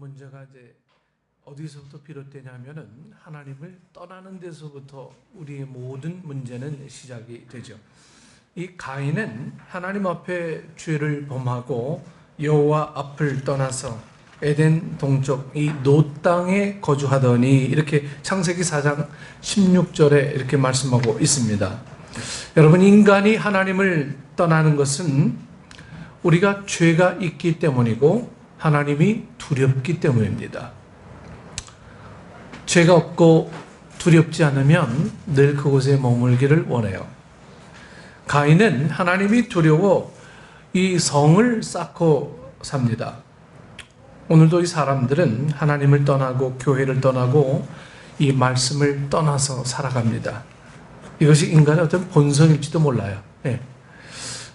문제가 이제 어디서부터 비롯되냐면은 하나님을 떠나는 데서부터 우리의 모든 문제는 시작이 되죠. 이 가인은 하나님 앞에 죄를 범하고 여호와 앞을 떠나서 에덴 동쪽 이 노 땅에 거주하더니, 이렇게 창세기 4장 16절에 이렇게 말씀하고 있습니다. 여러분, 인간이 하나님을 떠나는 것은 우리가 죄가 있기 때문이고 하나님이 두렵기 때문입니다. 죄가 없고 두렵지 않으면 늘 그곳에 머물기를 원해요. 가인은 하나님이 두려워 이 성을 쌓고 삽니다. 오늘도 이 사람들은 하나님을 떠나고 교회를 떠나고 이 말씀을 떠나서 살아갑니다. 이것이 인간의 어떤 본성일지도 몰라요. 네.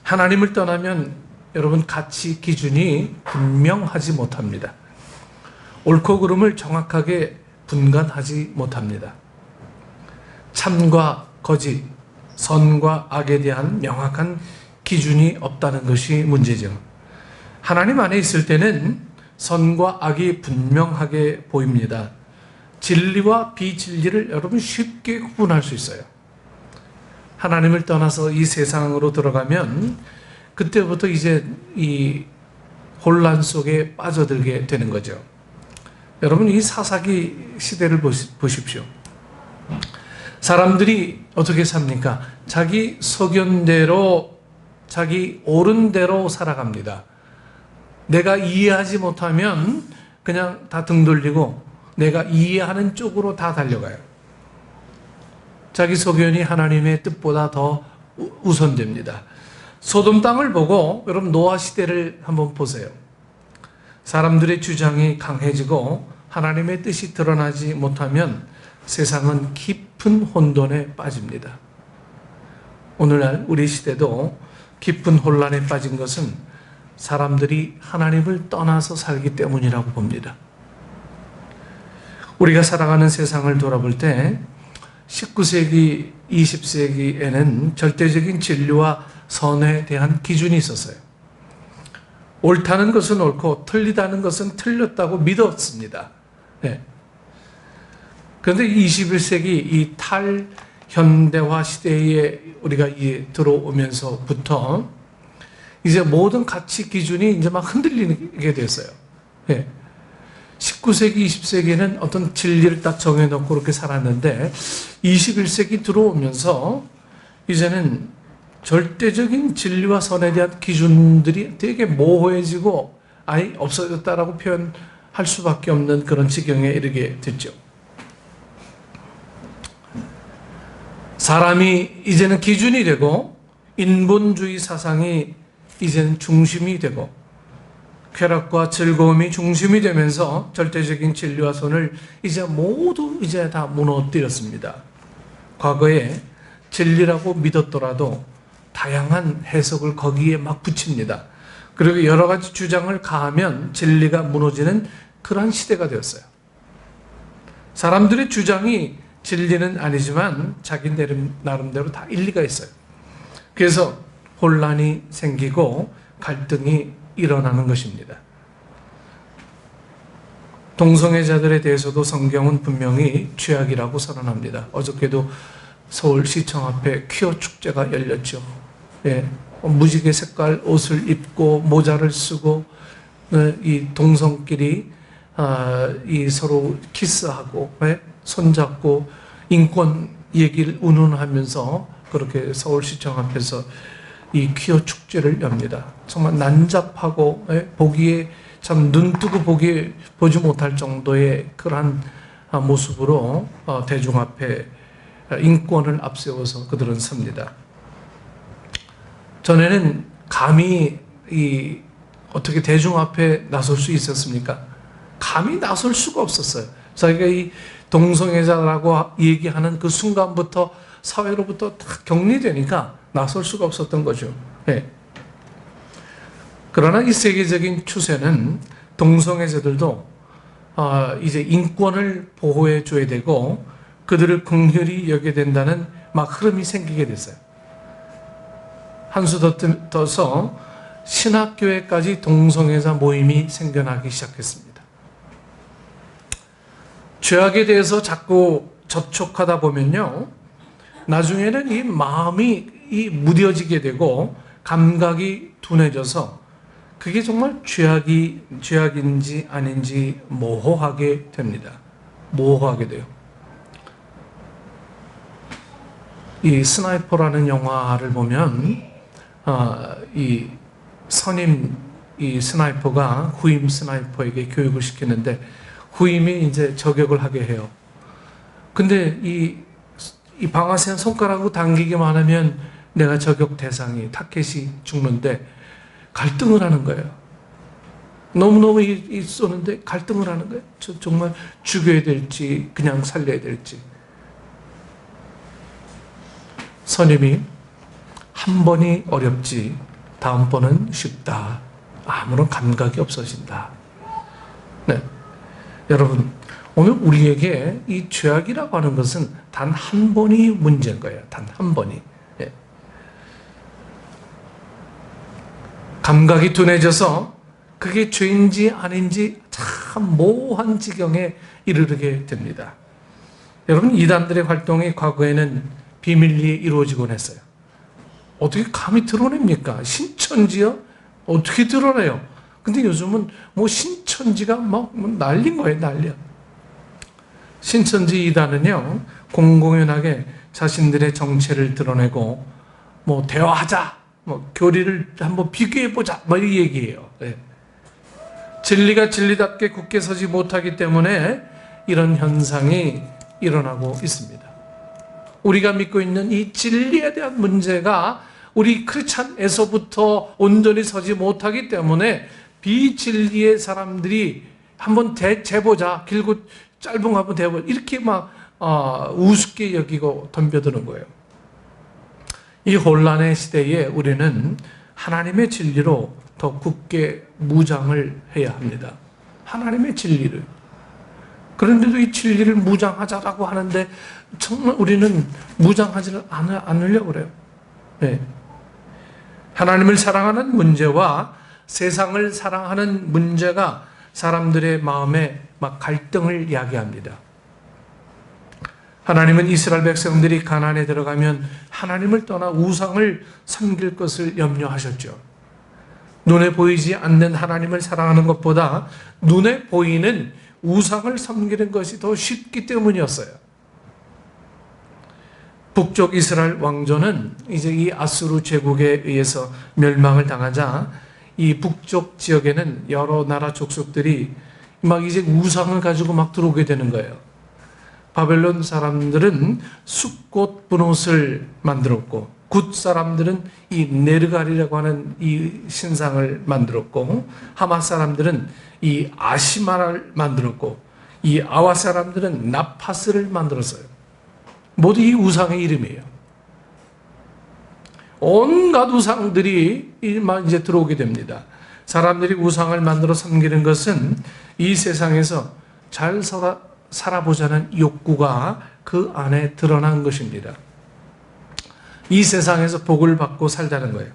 하나님을 떠나면 여러분, 가치 기준이 분명하지 못합니다. 옳고 그름을 정확하게 분간하지 못합니다. 참과 거짓, 선과 악에 대한 명확한 기준이 없다는 것이 문제죠. 하나님 안에 있을 때는 선과 악이 분명하게 보입니다. 진리와 비진리를 여러분 쉽게 구분할 수 있어요. 하나님을 떠나서 이 세상으로 들어가면 그때부터 이제 이 혼란 속에 빠져들게 되는 거죠. 여러분, 이 사사기 시대를 보십시오. 사람들이 어떻게 삽니까? 자기 소견대로, 자기 옳은 대로 살아갑니다. 내가 이해하지 못하면 그냥 다 등 돌리고 내가 이해하는 쪽으로 다 달려가요. 자기 소견이 하나님의 뜻보다 더 우선됩니다. 소돔 땅을 보고 여러분, 노아 시대를 한번 보세요. 사람들의 주장이 강해지고 하나님의 뜻이 드러나지 못하면 세상은 깊은 혼돈에 빠집니다. 오늘날 우리 시대도 깊은 혼란에 빠진 것은 사람들이 하나님을 떠나서 살기 때문이라고 봅니다. 우리가 살아가는 세상을 돌아볼 때 19세기, 20세기에는 절대적인 진리와 선에 대한 기준이 있었어요. 옳다는 것은 옳고 틀리다는 것은 틀렸다고 믿었습니다. 네. 그런데 21세기 이 탈현대화 시대에 우리가 들어오면서부터 이제 모든 가치 기준이 이제 막 흔들리게 됐어요. 네. 19세기, 20세기에는 어떤 진리를 딱 정해놓고 그렇게 살았는데 21세기 들어오면서 이제는 절대적인 진리와 선에 대한 기준들이 되게 모호해지고 아예 없어졌다라고 표현할 수밖에 없는 그런 지경에 이르게 됐죠. 사람이 이제는 기준이 되고 인본주의 사상이 이제는 중심이 되고 쾌락과 즐거움이 중심이 되면서 절대적인 진리와 선을 이제 모두 이제 다 무너뜨렸습니다. 과거에 진리라고 믿었더라도 다양한 해석을 거기에 막 붙입니다. 그리고 여러 가지 주장을 가하면 진리가 무너지는 그런 시대가 되었어요. 사람들의 주장이 진리는 아니지만 자기 나름대로 다 일리가 있어요. 그래서 혼란이 생기고 갈등이 일어나는 것입니다. 동성애자들에 대해서도 성경은 분명히 죄악이라고 선언합니다. 어저께도 서울시청 앞에 퀴어 축제가 열렸죠. 예, 무지개 색깔 옷을 입고 모자를 쓰고 이 동성끼리 이 서로 키스하고 손잡고 인권 얘기를 운운하면서 그렇게 서울시청 앞에서 이 퀴어 축제를 엽니다. 정말 난잡하고 보기에 참 눈뜨고 보지 못할 정도의 그러한 모습으로 대중 앞에 인권을 앞세워서 그들은 섭니다. 전에는 감히 어떻게 대중 앞에 나설 수 있었습니까? 감히 나설 수가 없었어요. 자기가 이 동성애자라고 얘기하는 그 순간부터 사회로부터 다 격리되니까 나설 수가 없었던 거죠. 네. 그러나 이 세계적인 추세는 동성애자들도 이제 인권을 보호해 줘야 되고 그들을 긍휼히 여겨야 된다는 막 흐름이 생기게 됐어요. 한 수 더 떠서 신학교에까지 동성애자 모임이 생겨나기 시작했습니다. 죄악에 대해서 자꾸 접촉하다 보면요, 나중에는 이 마음이 무뎌지게 되고 감각이 둔해져서 그게 정말 죄악인지 아닌지 모호하게 됩니다. 모호하게 돼요. 이 스나이퍼라는 영화를 보면 이 선임 이 스나이퍼가 후임 스나이퍼에게 교육을 시키는데 후임이 이제 저격을 하게 해요. 근데 이 방아쇠 손가락으로 당기기만 하면 내가 저격 대상이 타켓이 죽는데 갈등을 하는 거예요. 너무너무 쏘는데 갈등을 하는 거예요. 정말 죽여야 될지 그냥 살려야 될지. 선임이 한 번이 어렵지 다음번은 쉽다. 아무런 감각이 없어진다. 네, 여러분 오늘 우리에게 이 죄악이라고 하는 것은 단 한 번이 문제인 거예요. 단 한 번이. 네. 감각이 둔해져서 그게 죄인지 아닌지 참 모호한 지경에 이르게 됩니다. 여러분 이단들의 활동이 과거에는 비밀리에 이루어지곤 했어요. 어떻게 감히 드러냅니까? 신천지요? 어떻게 드러내요? 근데 요즘은 뭐 신천지가 막 난린 거예요, 난리야. 신천지 이단은요, 공공연하게 자신들의 정체를 드러내고, 뭐, 대화하자, 뭐, 교리를 한번 비교해보자, 뭐, 이 얘기예요. 네. 진리가 진리답게 굳게 서지 못하기 때문에 이런 현상이 일어나고 있습니다. 우리가 믿고 있는 이 진리에 대한 문제가 우리 크리스찬에서부터 온전히 서지 못하기 때문에 비진리의 사람들이 한번 재보자, 길고 짧은 거 한번 대보자, 이렇게 막 우습게 여기고 덤벼드는 거예요. 이 혼란의 시대에 우리는 하나님의 진리로 더 굳게 무장을 해야 합니다. 하나님의 진리를. 그런데도 이 진리를 무장하자라고 하는데 정말 우리는 무장하지를 않으려고 그래요. 네. 하나님을 사랑하는 문제와 세상을 사랑하는 문제가 사람들의 마음에 막 갈등을 야기합니다. 하나님은 이스라엘 백성들이 가나안에 들어가면 하나님을 떠나 우상을 섬길 것을 염려하셨죠. 눈에 보이지 않는 하나님을 사랑하는 것보다 눈에 보이는 우상을 섬기는 것이 더 쉽기 때문이었어요. 북쪽 이스라엘 왕조는 이제 이 아수르 제국에 의해서 멸망을 당하자 이 북쪽 지역에는 여러 나라 족속들이 막 이제 우상을 가지고 막 들어오게 되는 거예요. 바벨론 사람들은 숫꽃 분옷을 만들었고 굿 사람들은 이 네르갈이라고 하는 이 신상을 만들었고 하마 사람들은 이 아시마를 만들었고 이 아와 사람들은 나파스를 만들었어요. 모두 이 우상의 이름이에요. 온갖 우상들이 이제 들어오게 됩니다. 사람들이 우상을 만들어 섬기는 것은 이 세상에서 잘 살아보자는 욕구가 그 안에 드러난 것입니다. 이 세상에서 복을 받고 살자는 거예요.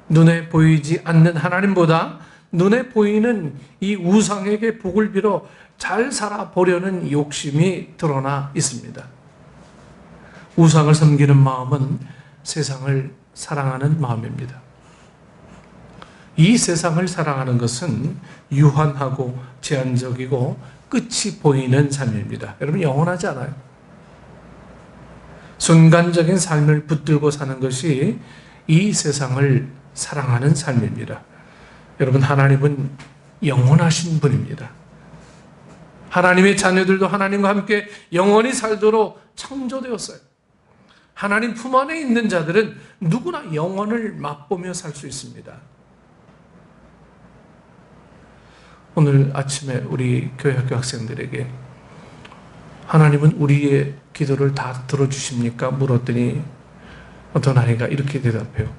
눈에 보이지 않는 하나님보다 눈에 보이는 이 우상에게 복을 빌어 잘 살아보려는 욕심이 드러나 있습니다. 우상을 섬기는 마음은 세상을 사랑하는 마음입니다. 이 세상을 사랑하는 것은 유한하고 제한적이고 끝이 보이는 삶입니다. 여러분 영원하지 않아요. 순간적인 삶을 붙들고 사는 것이 이 세상을 사랑하는 삶입니다. 여러분 하나님은 영원하신 분입니다. 하나님의 자녀들도 하나님과 함께 영원히 살도록 창조되었어요. 하나님 품 안에 있는 자들은 누구나 영원을 맛보며 살 수 있습니다. 오늘 아침에 우리 교회 학교 학생들에게 하나님은 우리의 기도를 다 들어주십니까? 물었더니 어떤 아이가 이렇게 대답해요.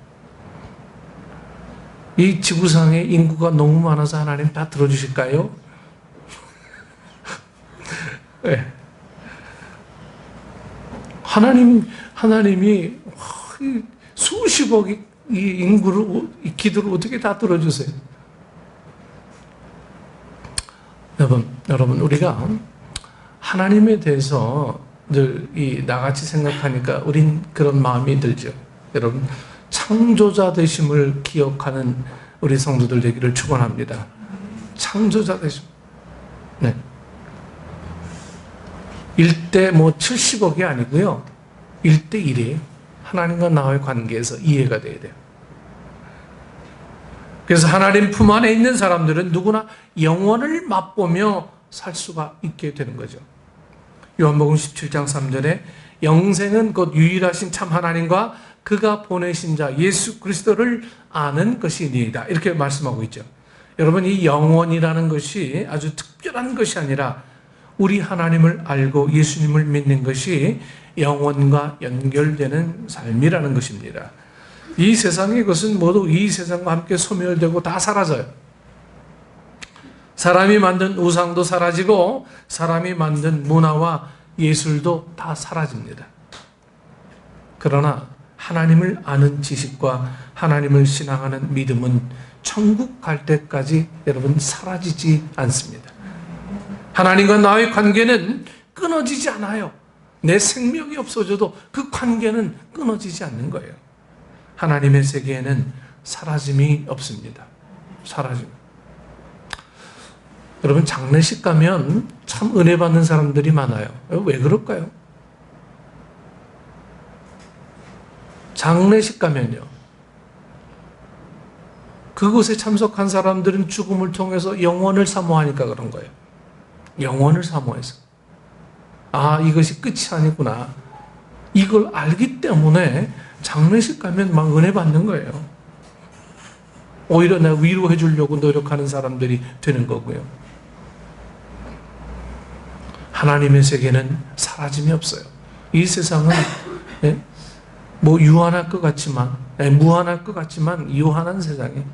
이 지구상에 인구가 너무 많아서 하나님 다 들어주실까요? 네. 하나님이 수십억의 이 인구를, 이 기도를 어떻게 다 들어주세요? 여러분, 우리가 하나님에 대해서 늘 나같이 생각하니까 우린 그런 마음이 들죠. 여러분, 창조자 되심을 기억하는 우리 성도들 되기를 축원합니다. 창조자 되심. 네. 1대 70억이 아니고요. 1대 1이에요. 하나님과 나와의 관계에서 이해가 돼야 돼요. 그래서 하나님 품 안에 있는 사람들은 누구나 영원을 맛보며 살 수가 있게 되는 거죠. 요한복음 17장 3절에 영생은 곧 유일하신 참 하나님과 그가 보내신 자 예수 그리스도를 아는 것이니이다. 이렇게 말씀하고 있죠. 여러분, 이 영원이라는 것이 아주 특별한 것이 아니라 우리 하나님을 알고 예수님을 믿는 것이 영원과 연결되는 삶이라는 것입니다. 이 세상의 것은 모두 이 세상과 함께 소멸되고 다 사라져요. 사람이 만든 우상도 사라지고 사람이 만든 문화와 예술도 다 사라집니다. 그러나 하나님을 아는 지식과 하나님을 신앙하는 믿음은 천국 갈 때까지 여러분 사라지지 않습니다. 하나님과 나의 관계는 끊어지지 않아요. 내 생명이 없어져도 그 관계는 끊어지지 않는 거예요. 하나님의 세계에는 사라짐이 없습니다. 사라짐. 여러분, 장례식 가면 참 은혜 받는 사람들이 많아요. 왜 그럴까요? 장례식 가면요, 그곳에 참석한 사람들은 죽음을 통해서 영원을 사모하니까 그런 거예요. 영원을 사모해서. 아, 이것이 끝이 아니구나. 이걸 알기 때문에 장례식 가면 막 은혜 받는 거예요. 오히려 내가 위로해 주려고 노력하는 사람들이 되는 거고요. 하나님의 세계는 사라짐이 없어요. 이 세상은 유한할 것 같지만, 무한할 것 같지만 유한한 세상이에요.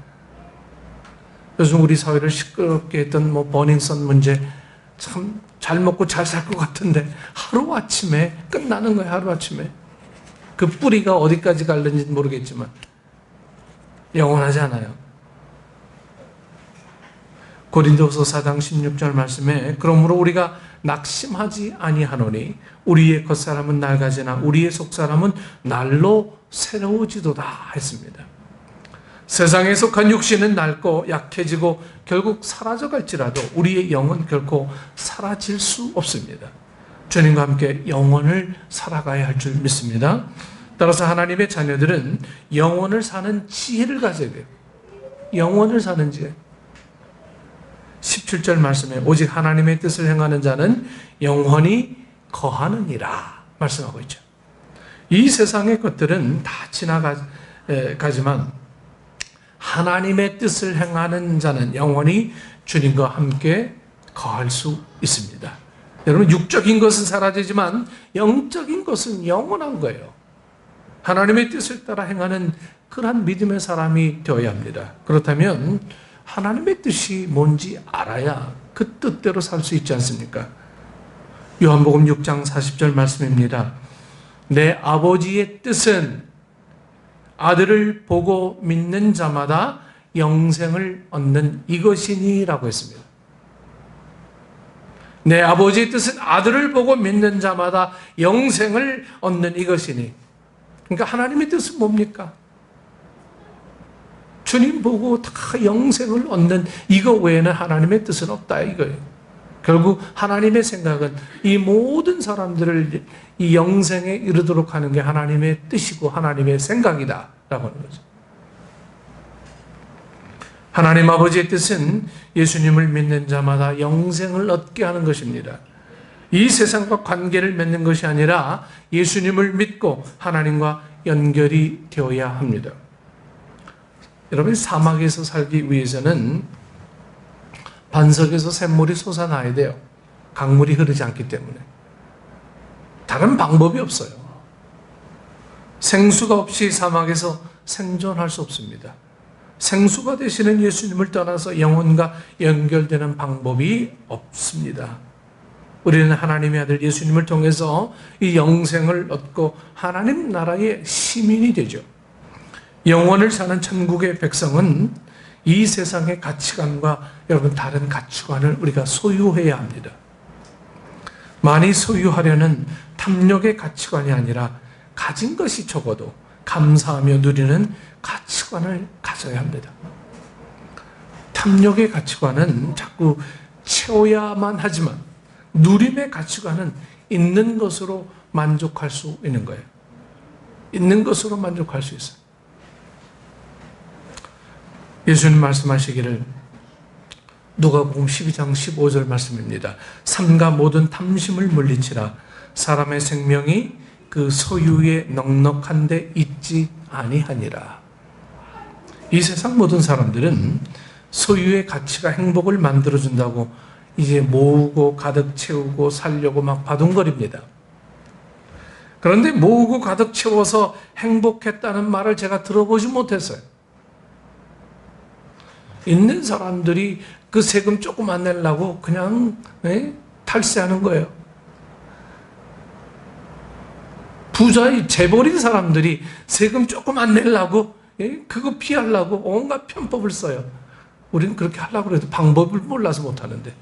요즘 우리 사회를 시끄럽게 했던 버닝썬 문제, 참 잘 먹고 잘 살 것 같은데 하루아침에 끝나는 거예요. 하루아침에. 그 뿌리가 어디까지 갈는지 모르겠지만 영원하지 않아요. 고린도후서 4장 16절 말씀에 그러므로 우리가 낙심하지 아니하노니 우리의 겉사람은 낡아지나 우리의 속사람은 날로 새로워지도다 했습니다. 세상에 속한 육신은 낡고 약해지고 결국 사라져갈지라도 우리의 영은 결코 사라질 수 없습니다. 주님과 함께 영원을 살아가야 할 줄 믿습니다. 따라서 하나님의 자녀들은 영원을 사는 지혜를 가져야 돼요. 영원을 사는 지혜. 17절 말씀에 오직 하나님의 뜻을 행하는 자는 영원히 거하느니라 말씀하고 있죠. 이 세상의 것들은 다 지나가지만 하나님의 뜻을 행하는 자는 영원히 주님과 함께 거할 수 있습니다. 여러분, 육적인 것은 사라지지만 영적인 것은 영원한 거예요. 하나님의 뜻을 따라 행하는 그러한 믿음의 사람이 되어야 합니다. 그렇다면 하나님의 뜻이 뭔지 알아야 그 뜻대로 살 수 있지 않습니까? 요한복음 6장 40절 말씀입니다. 내 아버지의 뜻은 아들을 보고 믿는 자마다 영생을 얻는 이것이니 라고 했습니다. 내 아버지의 뜻은 아들을 보고 믿는 자마다 영생을 얻는 이것이니. 그러니까 하나님의 뜻은 뭡니까? 주님 보고 다 영생을 얻는 이거 외에는 하나님의 뜻은 없다 이거예요. 결국 하나님의 생각은 이 모든 사람들을 이 영생에 이르도록 하는 게 하나님의 뜻이고 하나님의 생각이다 라고 하는 거죠. 하나님 아버지의 뜻은 예수님을 믿는 자마다 영생을 얻게 하는 것입니다. 이 세상과 관계를 맺는 것이 아니라 예수님을 믿고 하나님과 연결이 되어야 합니다. 여러분, 사막에서 살기 위해서는 반석에서 샘물이 솟아나야 돼요. 강물이 흐르지 않기 때문에. 다른 방법이 없어요. 생수가 없이 사막에서 생존할 수 없습니다. 생수가 되시는 예수님을 떠나서 영혼과 연결되는 방법이 없습니다. 우리는 하나님의 아들 예수님을 통해서 이 영생을 얻고 하나님 나라의 시민이 되죠. 영원을 사는 천국의 백성은 이 세상의 가치관과 여러분 다른 가치관을 우리가 소유해야 합니다. 많이 소유하려는 탐욕의 가치관이 아니라 가진 것이 적어도 감사하며 누리는 가치관을 가져야 합니다. 탐욕의 가치관은 자꾸 채워야만 하지만 누림의 가치관은 있는 것으로 만족할 수 있는 거예요. 있는 것으로 만족할 수 있어요. 예수님 말씀하시기를 누가복음 12장 15절 말씀입니다. 삼가 모든 탐심을 물리치라. 사람의 생명이 그 소유에 넉넉한 데 있지 아니하니라. 이 세상 모든 사람들은 소유의 가치가 행복을 만들어준다고 이제 모으고 가득 채우고 살려고 막 바둥거립니다. 그런데 모으고 가득 채워서 행복했다는 말을 제가 들어보지 못했어요. 있는 사람들이 그 세금 조금 안 내려고 그냥 탈세하는 거예요. 부자의 재벌인 사람들이 세금 조금 안 내려고 그거 피하려고 온갖 편법을 써요. 우리는 그렇게 하려고 해도 방법을 몰라서 못하는데,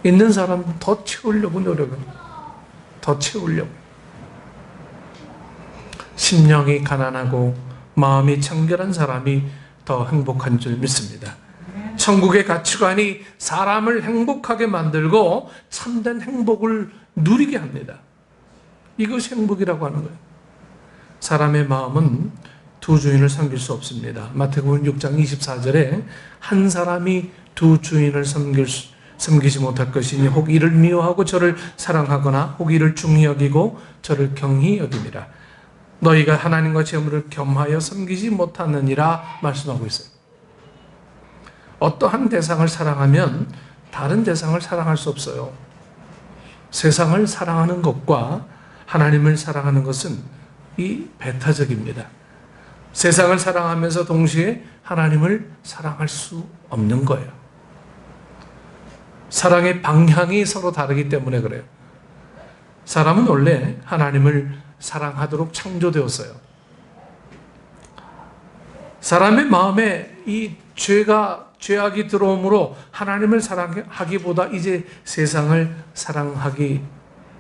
있는 사람은 더 채우려고 노력합니다. 더 채우려고. 심령이 가난하고 마음이 청결한 사람이 더 행복한 줄 믿습니다. 천국의 가치관이 사람을 행복하게 만들고 참된 행복을 누리게 합니다. 이것이 행복이라고 하는 거예요. 사람의 마음은 두 주인을 섬길 수 없습니다. 마태복음 6장 24절에 한 사람이 두 주인을 섬기지 못할 것이니 혹 이를 미워하고 저를 사랑하거나 혹 이를 중히 여기고 저를 경히 여김이라. 너희가 하나님과 재물을 겸하여 섬기지 못하느니라 말씀하고 있어요. 어떠한 대상을 사랑하면 다른 대상을 사랑할 수 없어요. 세상을 사랑하는 것과 하나님을 사랑하는 것은 이 배타적입니다. 세상을 사랑하면서 동시에 하나님을 사랑할 수 없는 거예요. 사랑의 방향이 서로 다르기 때문에 그래요. 사람은 원래 하나님을 사랑하도록 창조되었어요. 사람의 마음에 이 죄악이 들어옴으로 하나님을 사랑하기보다 이제 세상을 사랑하기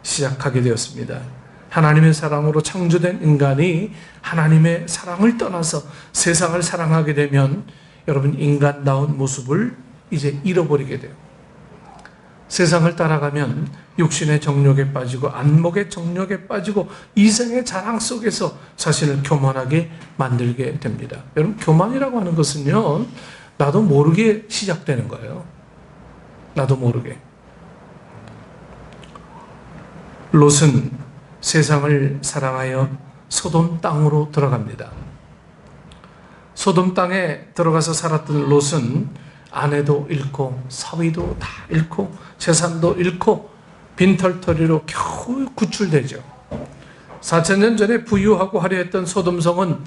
시작하게 되었습니다. 하나님의 사랑으로 창조된 인간이 하나님의 사랑을 떠나서 세상을 사랑하게 되면 여러분 인간다운 모습을 이제 잃어버리게 돼요. 세상을 따라가면 육신의 정욕에 빠지고 안목의 정욕에 빠지고 이생의 자랑 속에서 자신을 교만하게 만들게 됩니다. 여러분 교만이라고 하는 것은요, 나도 모르게 시작되는 거예요. 나도 모르게. 롯은 세상을 사랑하여 소돔 땅으로 들어갑니다. 소돔 땅에 들어가서 살았던 롯은 아내도 잃고 사위도 다 잃고 재산도 잃고 빈털터리로 겨우 구출되죠. 4,000년 전에 부유하고 화려했던 소돔성은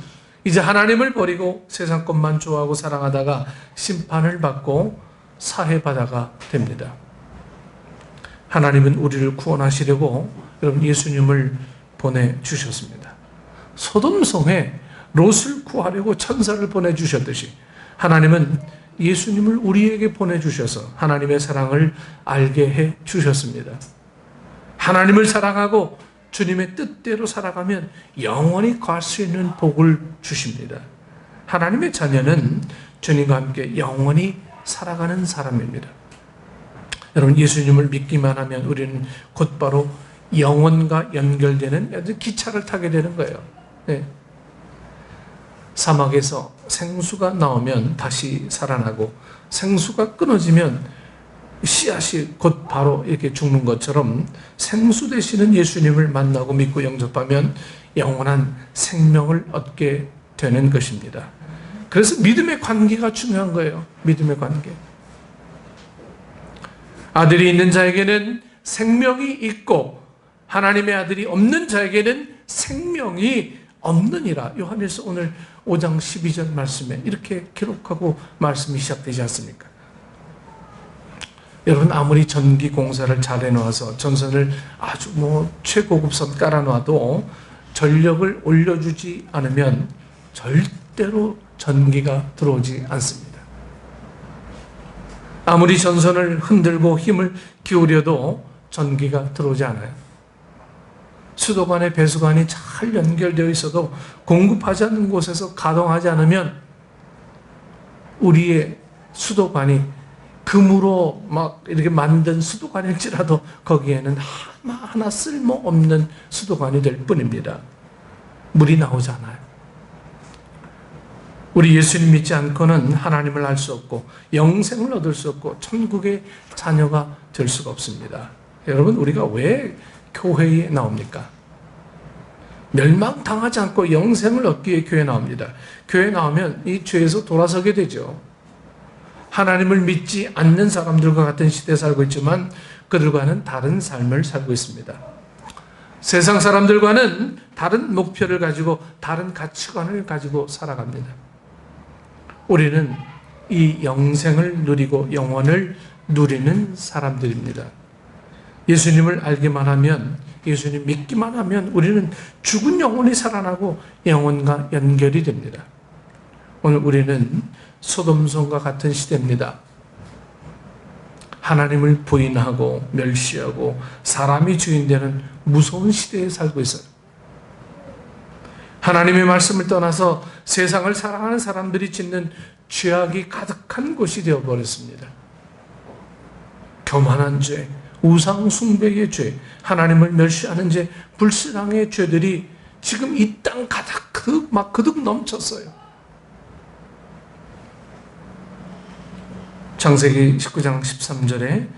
이제 하나님을 버리고 세상 것만 좋아하고 사랑하다가 심판을 받고 사해바다가 됩니다. 하나님은 우리를 구원하시려고 여러분 예수님을 보내주셨습니다. 소돔성에 롯을 구하려고 천사를 보내주셨듯이 하나님은 예수님을 우리에게 보내주셔서 하나님의 사랑을 알게 해주셨습니다. 하나님을 사랑하고 주님의 뜻대로 살아가면 영원히 갈 수 있는 복을 주십니다. 하나님의 자녀는 주님과 함께 영원히 살아가는 사람입니다. 여러분 예수님을 믿기만 하면 우리는 곧바로 영원과 연결되는 기차를 타게 되는 거예요. 네. 사막에서 생수가 나오면 다시 살아나고 생수가 끊어지면 씨앗이 곧 바로 이렇게 죽는 것처럼 생수 되시는 예수님을 만나고 믿고 영접하면 영원한 생명을 얻게 되는 것입니다. 그래서 믿음의 관계가 중요한 거예요. 믿음의 관계. 아들이 있는 자에게는 생명이 있고 하나님의 아들이 없는 자에게는 생명이 없느니라. 요한일서 오늘 5장 12절 말씀에 이렇게 기록하고 말씀이 시작되지 않습니까? 여러분 아무리 전기 공사를 잘 해놓아서 전선을 아주 최고급 선 깔아놔도 전력을 올려주지 않으면 절대로 전기가 들어오지 않습니다. 아무리 전선을 흔들고 힘을 기울여도 전기가 들어오지 않아요. 수도관에 배수관이 잘 연결되어 있어도 공급하지 않는 곳에서 가동하지 않으면 우리의 수도관이 금으로 막 이렇게 만든 수도관일지라도 거기에는 하나 쓸모없는 수도관이 될 뿐입니다. 물이 나오지 않아요. 우리 예수님 믿지 않고는 하나님을 알 수 없고 영생을 얻을 수 없고 천국의 자녀가 될 수가 없습니다. 여러분, 우리가 왜 교회에 나옵니까? 멸망당하지 않고 영생을 얻기 위해 교회에 나옵니다. 교회에 나오면 이 죄에서 돌아서게 되죠. 하나님을 믿지 않는 사람들과 같은 시대에 살고 있지만 그들과는 다른 삶을 살고 있습니다. 세상 사람들과는 다른 목표를 가지고 다른 가치관을 가지고 살아갑니다. 우리는 이 영생을 누리고 영원을 누리는 사람들입니다. 예수님을 알기만 하면, 예수님 믿기만 하면 우리는 죽은 영혼이 살아나고 영혼과 연결이 됩니다. 오늘 우리는 소돔성과 같은 시대입니다. 하나님을 부인하고 멸시하고 사람이 주인되는 무서운 시대에 살고 있어요. 하나님의 말씀을 떠나서 세상을 사랑하는 사람들이 짓는 죄악이 가득한 곳이 되어버렸습니다. 교만한 죄, 우상 숭배의 죄, 하나님을 멸시하는 죄, 불신앙의 죄들이 지금 이 땅 그득 넘쳤어요. 창세기 19장 13절에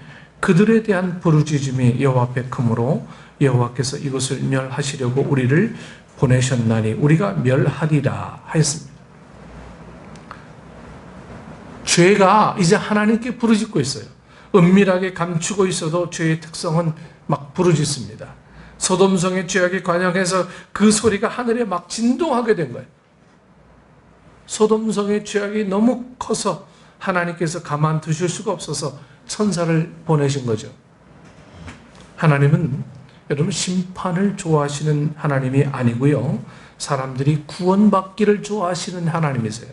그들에 대한 부르짖음이 여호와 앞에 크므로 여호와께서 이것을 멸하시려고 우리를 보내셨나니 우리가 멸하리라 하였습니다. 죄가 이제 하나님께 부르짖고 있어요. 은밀하게 감추고 있어도 죄의 특성은 막 부르짖습니다. 소돔성의 죄악에 관영해서 그 소리가 하늘에 막 진동하게 된 거예요. 소돔성의 죄악이 너무 커서 하나님께서 가만두실 수가 없어서 천사를 보내신 거죠. 하나님은 여러분 심판을 좋아하시는 하나님이 아니고요, 사람들이 구원받기를 좋아하시는 하나님이세요.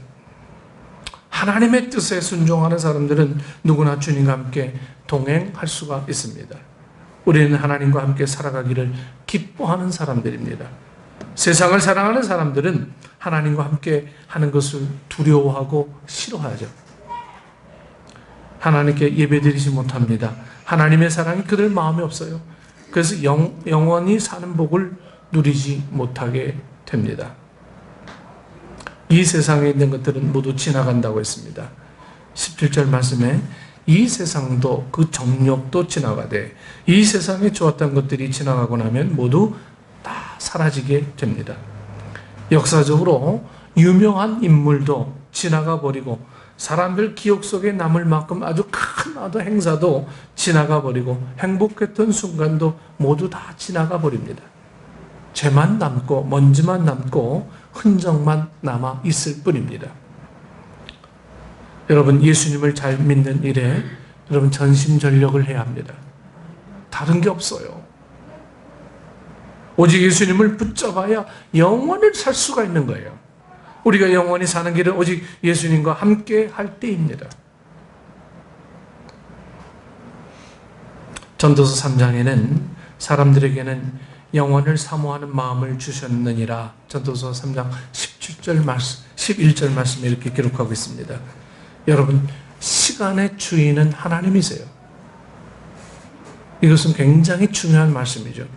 하나님의 뜻에 순종하는 사람들은 누구나 주님과 함께 동행할 수가 있습니다. 우리는 하나님과 함께 살아가기를 기뻐하는 사람들입니다. 세상을 사랑하는 사람들은 하나님과 함께 하는 것을 두려워하고 싫어하죠. 하나님께 예배드리지 못합니다. 하나님의 사랑이 그들 마음에 없어요. 그래서 영원히 사는 복을 누리지 못하게 됩니다. 이 세상에 있는 것들은 모두 지나간다고 했습니다. 17절 말씀에 이 세상도 그 정욕도 지나가되 이 세상에 좋았던 것들이 지나가고 나면 모두 다 사라지게 됩니다. 역사적으로 유명한 인물도 지나가 버리고 사람들 기억 속에 남을 만큼 아주 큰 행사도 지나가 버리고 행복했던 순간도 모두 다 지나가 버립니다. 죄만 남고 먼지만 남고 흔적만 남아 있을 뿐입니다. 여러분, 예수님을 잘 믿는 일에 여러분 전심전력을 해야 합니다. 다른 게 없어요. 오직 예수님을 붙잡아야 영원을 살 수가 있는 거예요. 우리가 영원히 사는 길은 오직 예수님과 함께 할 때입니다. 전도서 3장에는 사람들에게는 영원을 사모하는 마음을 주셨느니라. 전도서 3장 11절 말씀에 이렇게 기록하고 있습니다. 여러분, 시간의 주인은 하나님이세요. 이것은 굉장히 중요한 말씀이죠.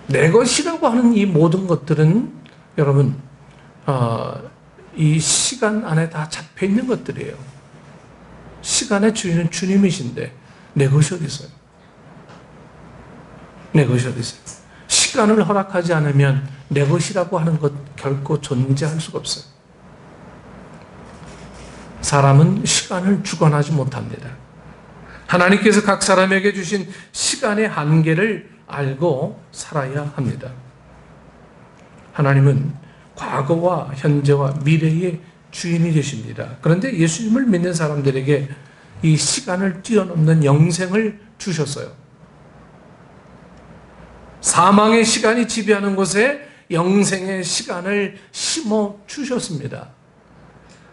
내 것이라고 하는 이 모든 것들은 여러분, 이 시간 안에 다 잡혀 있는 것들이에요. 시간의 주인은 주님이신데 내 것이 어디 있어요? 내 것이 어디 있어요? 시간을 허락하지 않으면 내 것이라고 하는 것 결코 존재할 수가 없어요. 사람은 시간을 주관하지 못합니다. 하나님께서 각 사람에게 주신 시간의 한계를 알고 살아야 합니다. 하나님은 과거와 현재와 미래의 주인이 되십니다. 그런데 예수님을 믿는 사람들에게 이 시간을 뛰어넘는 영생을 주셨어요. 사망의 시간이 지배하는 곳에 영생의 시간을 심어 주셨습니다.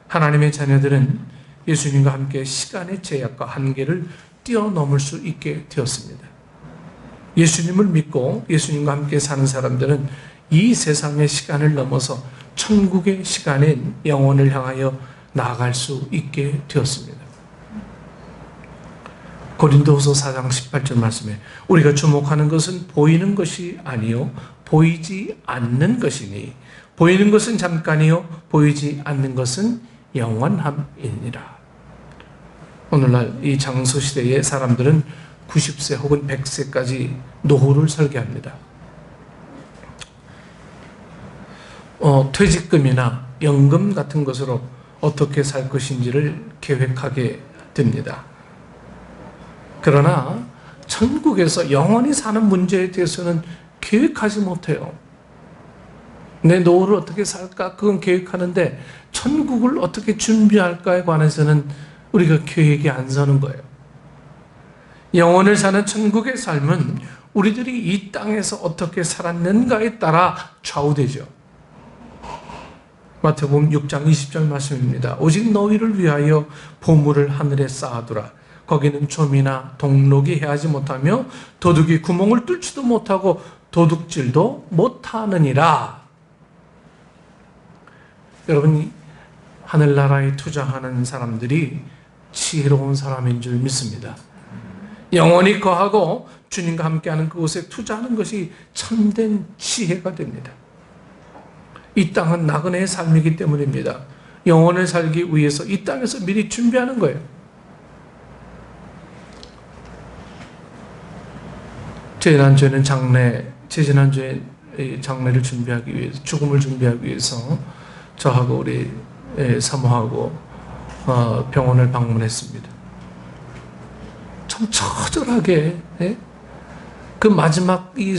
하나님의 자녀들은 예수님과 함께 시간의 제약과 한계를 뛰어넘을 수 있게 되었습니다. 예수님을 믿고 예수님과 함께 사는 사람들은 이 세상의 시간을 넘어서 천국의 시간인 영혼을 향하여 나아갈 수 있게 되었습니다. 고린도후서 4장 18절 말씀에 우리가 주목하는 것은 보이는 것이 아니요 보이지 않는 것이니 보이는 것은 잠깐이요 보이지 않는 것은 영원함이니라. 오늘날 이 장소시대의 사람들은 90세 혹은 100세까지 노후를 설계합니다. 퇴직금이나 연금 같은 것으로 어떻게 살 것인지를 계획하게 됩니다. 그러나 천국에서 영원히 사는 문제에 대해서는 계획하지 못해요. 내 노후를 어떻게 살까? 그건 계획하는데 천국을 어떻게 준비할까에 관해서는 우리가 계획이 안 서는 거예요. 영원을 사는 천국의 삶은 우리들이 이 땅에서 어떻게 살았는가에 따라 좌우되죠. 마태복음 6장 20절 말씀입니다. 오직 너희를 위하여 보물을 하늘에 쌓아두라. 거기는 좀이나 동록이 해하지 못하며 도둑이 구멍을 뚫지도 못하고 도둑질도 못하느니라. 여러분, 하늘나라에 투자하는 사람들이 지혜로운 사람인 줄 믿습니다. 영원히 거하고 주님과 함께하는 그곳에 투자하는 것이 참된 지혜가 됩니다. 이 땅은 나그네의 삶이기 때문입니다. 영원을 살기 위해서 이 땅에서 미리 준비하는 거예요. 지난주에는 지난주에 장례를 준비하기 위해서, 죽음을 준비하기 위해서 저하고 우리 사모하고 병원을 방문했습니다. 참 처절하게 그 마지막 이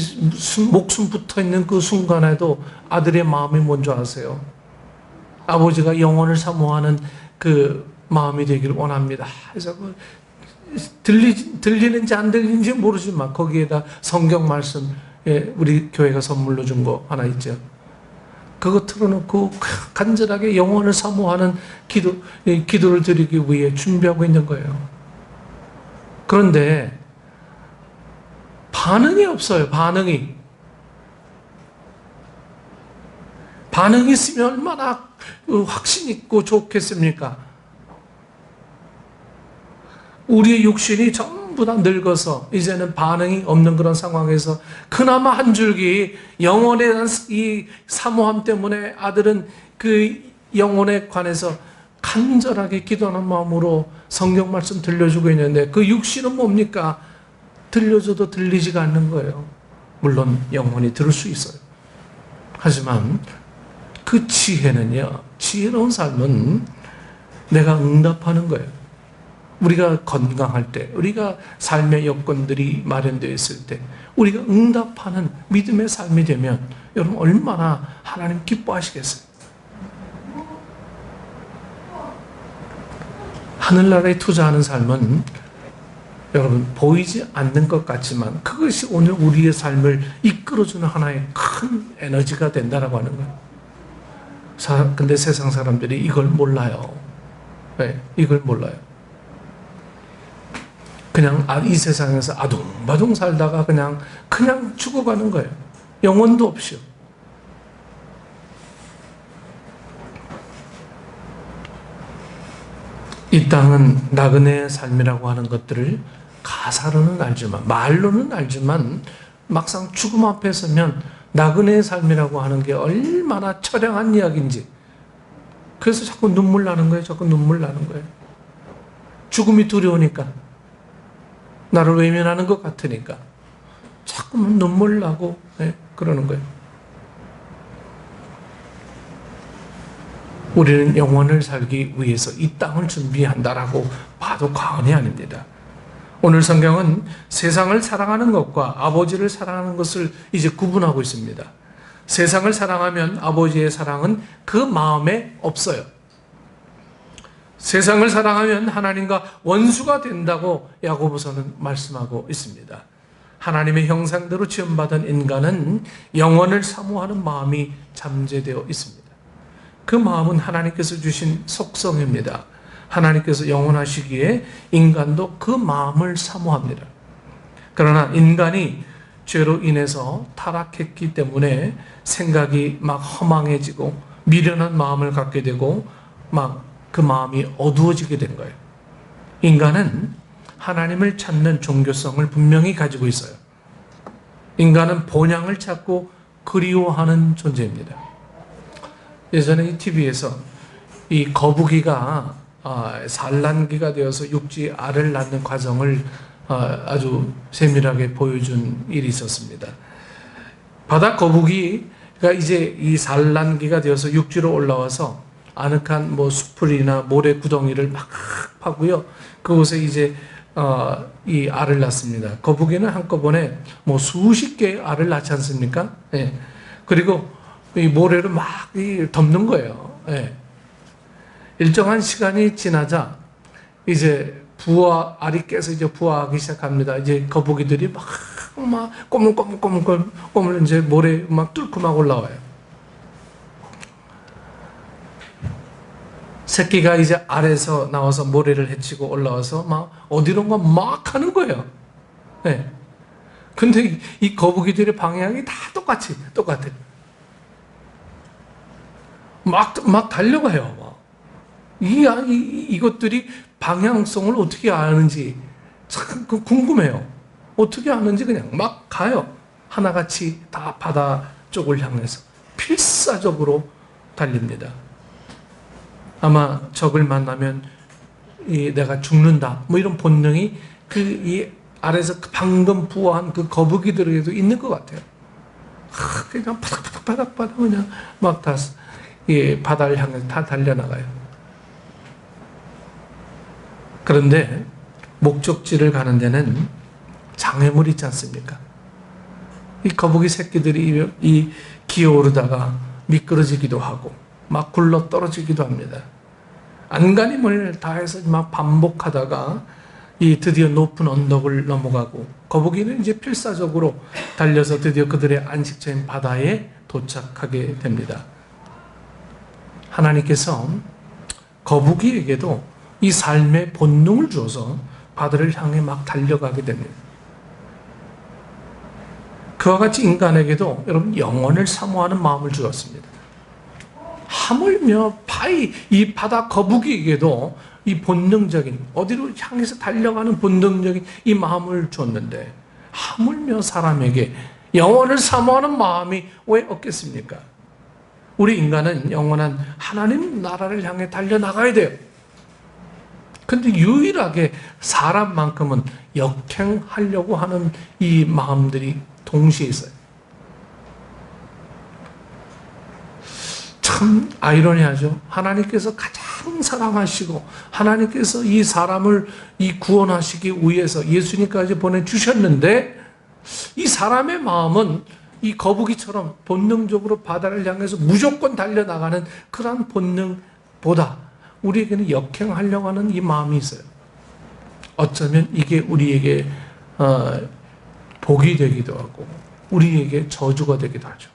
목숨 붙어있는 그 순간에도 아들의 마음이 뭔지 아세요? 아버지가 영혼을 사모하는 그 마음이 되기를 원합니다. 그래서 들리는지 안 들리는지 모르지만 거기에다 성경 말씀, 우리 교회가 선물로 준 거 하나 있죠. 그거 틀어놓고 간절하게 영혼을 사모하는 기도를 드리기 위해 준비하고 있는 거예요. 그런데 반응이 없어요. 반응이 있으면 얼마나 확신 있고 좋겠습니까? 우리의 육신이 전부 다 늙어서 이제는 반응이 없는 그런 상황에서 그나마 한 줄기 영혼에 대한 이 사모함 때문에 아들은 그 영혼에 관해서 간절하게 기도하는 마음으로 성경 말씀 들려주고 있는데 그 육신은 뭡니까? 들려줘도 들리지가 않는 거예요. 물론 영혼이 들을 수 있어요. 하지만 그 지혜로운 삶은 내가 응답하는 거예요. 우리가 건강할 때, 우리가 삶의 여건들이 마련되어 있을 때 우리가 응답하는 믿음의 삶이 되면 여러분 얼마나 하나님 기뻐하시겠어요? 하늘나라에 투자하는 삶은 여러분 보이지 않는 것 같지만 그것이 오늘 우리의 삶을 이끌어주는 하나의 큰 에너지가 된다라고 하는 거예요. 근데 세상 사람들이 이걸 몰라요. 네, 이걸 몰라요. 그냥 이 세상에서 아둥바둥 살다가 그냥 죽어가는 거예요. 영혼도 없이요. 이 땅은 나그네의 삶이라고 하는 것들을 가사로는 알지만, 말로는 알지만 막상 죽음 앞에 서면 나그네의 삶이라고 하는 게 얼마나 처량한 이야기인지, 그래서 자꾸 눈물 나는 거예요. 자꾸 눈물 나는 거예요. 죽음이 두려우니까, 나를 외면하는 것 같으니까 자꾸 눈물 나고 그러는 거예요. 우리는 영원을 살기 위해서 이 땅을 준비한다라고 봐도 과언이 아닙니다. 오늘 성경은 세상을 사랑하는 것과 아버지를 사랑하는 것을 이제 구분하고 있습니다. 세상을 사랑하면 아버지의 사랑은 그 마음에 없어요. 세상을 사랑하면 하나님과 원수가 된다고 야고보서는 말씀하고 있습니다. 하나님의 형상대로 지음받은 인간은 영원을 사모하는 마음이 잠재되어 있습니다. 그 마음은 하나님께서 주신 속성입니다. 하나님께서 영원하시기에 인간도 그 마음을 사모합니다. 그러나 인간이 죄로 인해서 타락했기 때문에 생각이 막 허망해지고 미련한 마음을 갖게 되고 막 그 마음이 어두워지게 된 거예요. 인간은 하나님을 찾는 종교성을 분명히 가지고 있어요. 인간은 본향을 찾고 그리워하는 존재입니다. 예전에 이 TV에서 이 거북이가 산란기가 되어서 육지 알을 낳는 과정을 아주 세밀하게 보여준 일이 있었습니다. 바다 거북이가 이제 이 산란기가 되어서 육지로 올라와서 아늑한 수풀이나 모래 구덩이를 막 파고요. 그곳에 이제 이 알을 낳습니다. 거북이는 한꺼번에 수십 개의 알을 낳지 않습니까? 예. 그리고 이 모래를 막 덮는 거예요. 예. 일정한 시간이 지나자 이제 알이 깨서 이제 부화하기 시작합니다. 이제 거북이들이 막 꼬물꼬물 이제 모래 막 뚫고 막 올라와요. 새끼가 이제 알에서 나와서 모래를 헤치고 올라와서 막 어디론가 막 하는 거예요. 네. 근데 이 거북이들의 방향이 다 똑같아. 막 달려가요. 이것들이 방향성을 어떻게 아는지 참 궁금해요. 어떻게 아는지 그냥 막 가요. 하나같이 다 바다 쪽을 향해서 필사적으로 달립니다. 아마 적을 만나면 내가 죽는다 이런 본능이 이 아래서 방금 부화한 그 거북이들에게도 있는 것 같아요. 그냥 바닥 그냥 막 다 바다를 향해서 다 달려나가요. 그런데 목적지를 가는 데는 장애물이 있지 않습니까? 이 거북이 새끼들이 기어오르다가 미끄러지기도 하고 막 굴러 떨어지기도 합니다. 안간힘을 다해서 막 반복하다가 드디어 높은 언덕을 넘어가고 거북이는 이제 필사적으로 달려서 드디어 그들의 안식처인 바다에 도착하게 됩니다. 하나님께서 거북이에게도 이 삶의 본능을 주어서 바다를 향해 막 달려가게 됩니다. 그와 같이 인간에게도 여러분 영혼을 사모하는 마음을 주었습니다. 하물며 이 바다 거북이에게도 이 본능적인 어디로 향해서 달려가는 본능적인 이 마음을 줬는데 하물며 사람에게 영혼을 사모하는 마음이 왜 없겠습니까? 우리 인간은 영원한 하나님 나라를 향해 달려나가야 돼요. 근데 유일하게 사람만큼은 역행하려고 하는 이 마음들이 동시에 있어요. 참 아이러니하죠. 하나님께서 가장 사랑하시고 하나님께서 이 사람을 구원하시기 위해서 예수님까지 보내주셨는데 이 사람의 마음은 이 거북이처럼 본능적으로 바다를 향해서 무조건 달려나가는 그러한 본능보다 우리에게는 역행하려고 하는 이 마음이 있어요. 어쩌면 이게 우리에게 복이 되기도 하고 우리에게 저주가 되기도 하죠.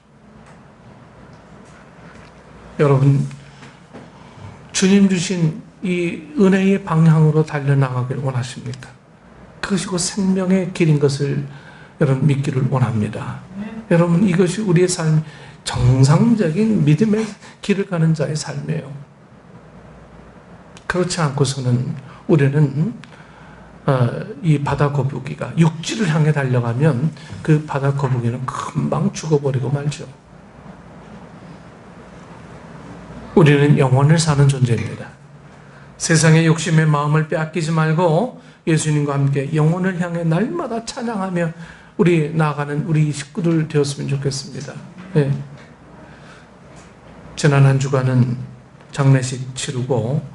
여러분, 주님 주신 이 은혜의 방향으로 달려나가기를 원하십니까? 그것이 곧 생명의 길인 것을 여러분 믿기를 원합니다. 여러분, 이것이 우리의 삶, 정상적인 믿음의 길을 가는 자의 삶이에요. 그렇지 않고서는 우리는 이 바다 거북이가 육지를 향해 달려가면 그 바다 거북이는 금방 죽어버리고 말죠. 우리는 영혼을 사는 존재입니다. 세상의 욕심의 마음을 빼앗기지 말고 예수님과 함께 영혼을 향해 날마다 찬양하며 우리 나아가는 우리 식구들 되었으면 좋겠습니다. 네. 지난 한 주간은 장례식 치르고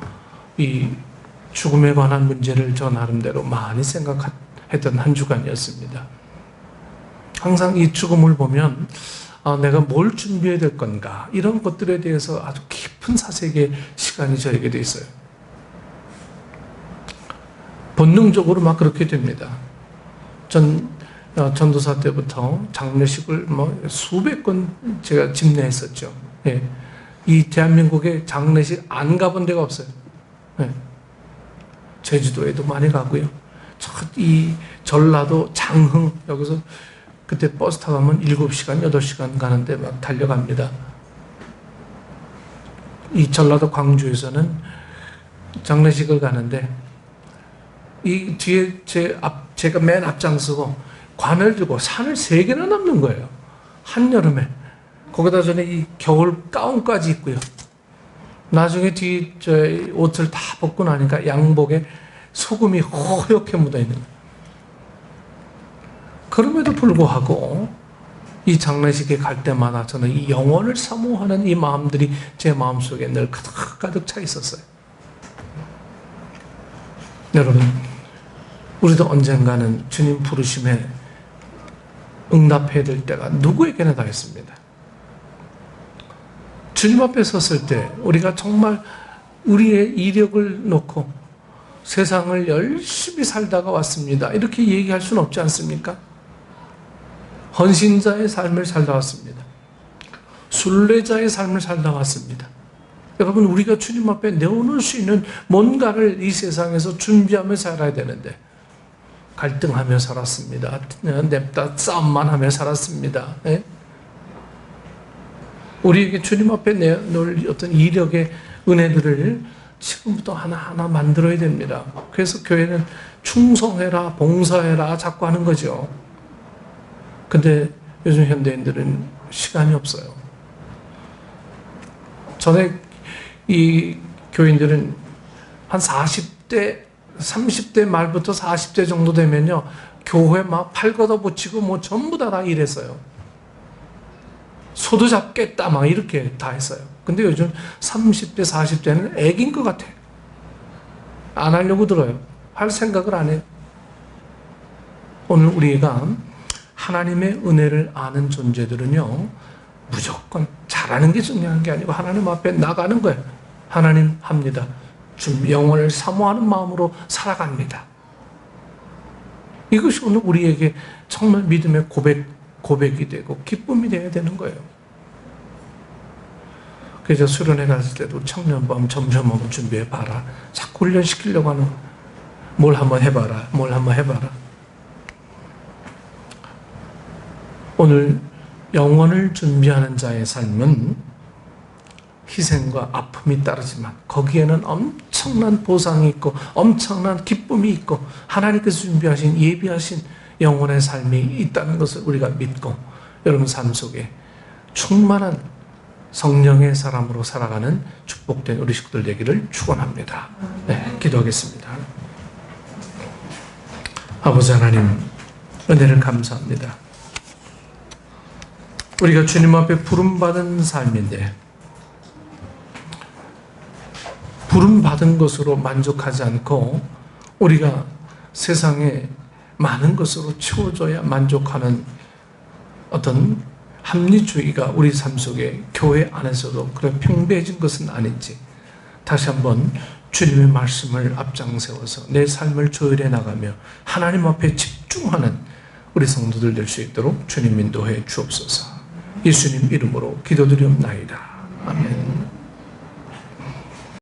이 죽음에 관한 문제를 저 나름대로 많이 생각했던 한 주간이었습니다. 항상 이 죽음을 보면 내가 뭘 준비해야 될 건가 이런 것들에 대해서 아주 깊은 사색의 시간이 저에게도 있어요. 본능적으로 막 그렇게 됩니다. 전도사 때부터 장례식을 수백 건 제가 집례했었죠. 예. 이 대한민국에 장례식 안 가본 데가 없어요. 예. 제주도에도 많이 가고요. 이 전라도 장흥, 여기서 그때 버스 타고 가면 7시간, 8시간 가는데 막 달려갑니다. 이 전라도 광주에서는 장례식을 가는데 이 뒤에 제가 맨 앞장서고 관을 들고 산을 3개나 넘는 거예요. 한여름에. 거기다 전에 이 겨울 가운까지 입고요. 나중에 옷을 다 벗고 나니까 양복에 소금이 허옇게 묻어있는 거예요. 그럼에도 불구하고 이 장례식에 갈 때마다 저는 이 영혼을 사모하는 이 마음들이 제 마음속에 늘 가득 차 있었어요. 여러분, 우리도 언젠가는 주님 부르심에 응답해야 될 때가 누구에게나 다 있습니다. 주님 앞에 섰을 때 우리가 정말 우리의 이력을 놓고 세상을 열심히 살다가 왔습니다, 이렇게 얘기할 수는 없지 않습니까? 헌신자의 삶을 살다 왔습니다. 순례자의 삶을 살다 왔습니다. 여러분, 우리가 주님 앞에 내어놓을 수 있는 뭔가를 이 세상에서 준비하며 살아야 되는데 갈등하며 살았습니다. 냅다 싸움만 하며 살았습니다. 네? 우리에게 주님 앞에 내놓을 어떤 이력의 은혜들을 지금부터 하나하나 만들어야 됩니다. 그래서 교회는 충성해라, 봉사해라 자꾸 하는 거죠. 근데 요즘 현대인들은 시간이 없어요. 전에 이 교인들은 한 40대, 30대 말부터 40대 정도 되면요, 교회 막 팔 걷어붙이고 뭐 전부 다 일했어요. 소도 잡겠다 막 이렇게 다 했어요. 근데 요즘 30대, 40대는 애긴 것 같아요. 안 하려고 들어요. 할 생각을 안 해요. 오늘 우리가 하나님의 은혜를 아는 존재들은요, 무조건 잘하는 게 중요한 게 아니고 하나님 앞에 나가는 거예요. 하나님 합니다. 좀 영혼을 사모하는 마음으로 살아갑니다. 이것이 오늘 우리에게 정말 믿음의 고백이 되고 기쁨이 되어야 되는 거예요. 그래서 수련회 갔을 때도 청년범 점점 한번 준비해봐라. 자꾸 훈련시키려고 하는, 뭘 한번 해봐라. 뭘 한번 해봐라. 오늘 영혼을 준비하는 자의 삶은 희생과 아픔이 따르지만 거기에는 엄청난 보상이 있고 엄청난 기쁨이 있고 하나님께서 준비하신 예비하신 영혼의 삶이 있다는 것을 우리가 믿고 여러분 삶 속에 충만한 성령의 사람으로 살아가는 축복된 우리 식구들 되기를 축원합니다. 네, 기도하겠습니다. 아버지 하나님, 은혜를 감사합니다. 우리가 주님 앞에 부름받은 삶인데 부름받은 것으로 만족하지 않고 우리가 세상에 많은 것으로 채워줘야 만족하는 어떤 합리주의가 우리 삶 속에 교회 안에서도 그런 평배해진 것은 아닌지 다시 한번 주님의 말씀을 앞장세워서 내 삶을 조율해 나가며 하나님 앞에 집중하는 우리 성도들 될 수 있도록 주님 인도해 주옵소서. 예수님 이름으로 기도드리옵나이다.